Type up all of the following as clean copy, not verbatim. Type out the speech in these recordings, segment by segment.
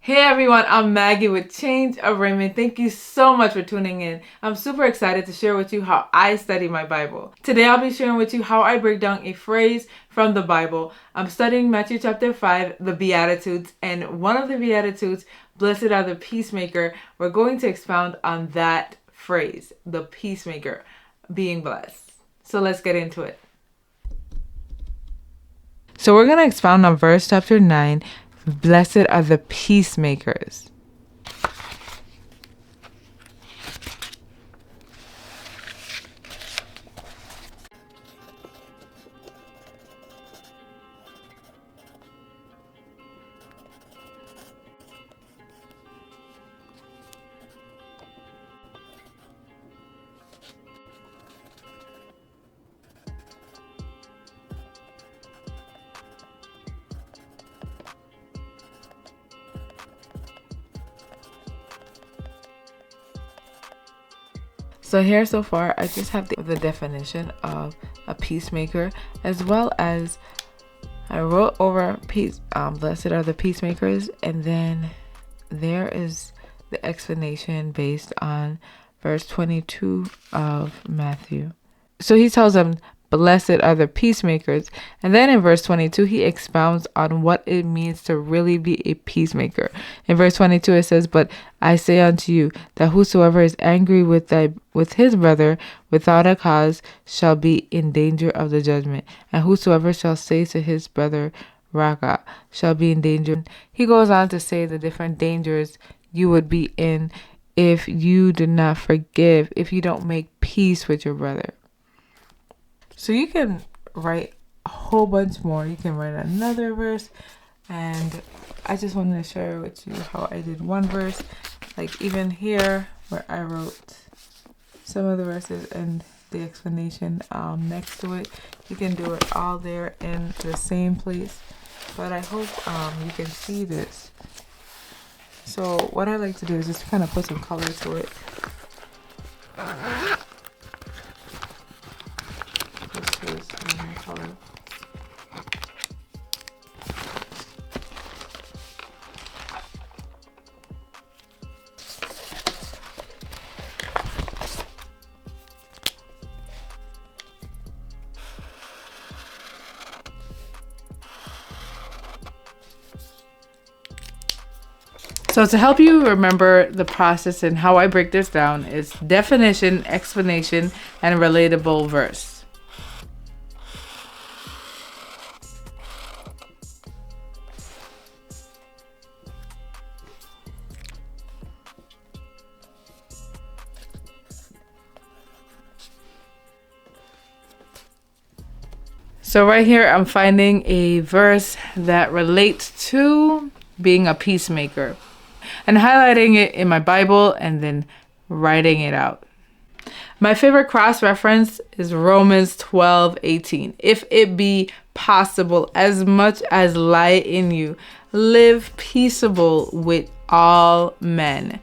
Hey everyone, I'm Maggie with Change of Raymond. Thank you so much for tuning in. I'm super excited to share with you how I study my Bible. Today I'll be sharing with you how I break down a phrase from the Bible. I'm studying Matthew chapter 5, the Beatitudes, and one of the Beatitudes, blessed are the peacemaker. We're going to expound on that phrase, the peacemaker, being blessed. So let's get into it. So we're going to expound on verse chapter 9. Blessed are the peacemakers. So here so far, I just have the definition of a peacemaker, as well as I wrote over peace. Blessed are the peacemakers, and then there is the explanation based on verse 22 of Matthew. So he tells them, blessed are the peacemakers. And then in verse 22, he expounds on what it means to really be a peacemaker. In verse 22, it says, but I say unto you that whosoever is angry with his brother without a cause shall be in danger of the judgment. And whosoever shall say to his brother, Raca, shall be in danger. He goes on to say the different dangers you would be in if you do not forgive, if you don't make peace with your brother. So you can write a whole bunch more. You can write another verse. And I just wanted to share with you how I did one verse. Like even here where I wrote some of the verses and the explanation next to it. You can do it all there in the same place. But I hope you can see this. So what I like to do is just kind of put some color to it. This is color. So to help you remember the process and how I break this down is definition, explanation, and relatable verse. So right here, I'm finding a verse that relates to being a peacemaker and highlighting it in my Bible and then writing it out. My favorite cross-reference is Romans 12:18. If it be possible, as much as lie in you, live peaceable with all men.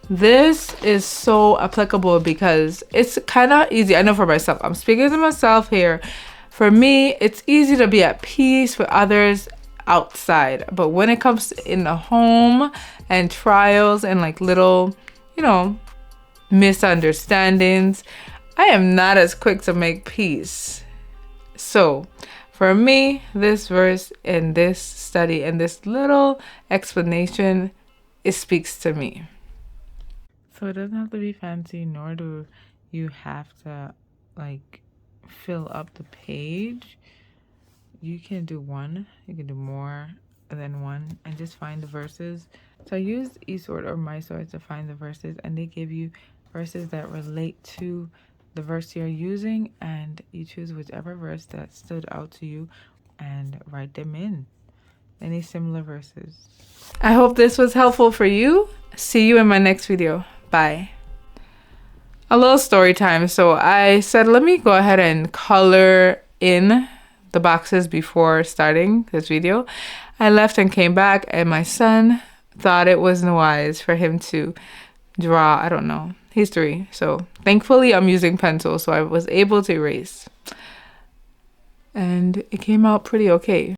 This is so applicable because it's kind of easy. I know for myself, I'm speaking to myself here. For me, it's easy to be at peace with others outside. But when it comes in the home and trials and like little, misunderstandings, I am not as quick to make peace. So for me, this verse and this study and this little explanation, it speaks to me. So it doesn't have to be fancy, nor do you have to fill up the page. You can do one, you can do more than one, and just find the verses. So I used eSword or MySword to find the verses, and they give you verses that relate to the verse you're using, and you choose whichever verse that stood out to you and write them in. Any similar verses. I hope this was helpful for you. See you in my next video. Bye. A little story time. So I said, let me go ahead and color in the boxes before starting this video. I left and came back, and my son thought it wasn't wise for him to draw, I don't know, he's 3. So thankfully I'm using pencil, so I was able to erase. And it came out pretty okay.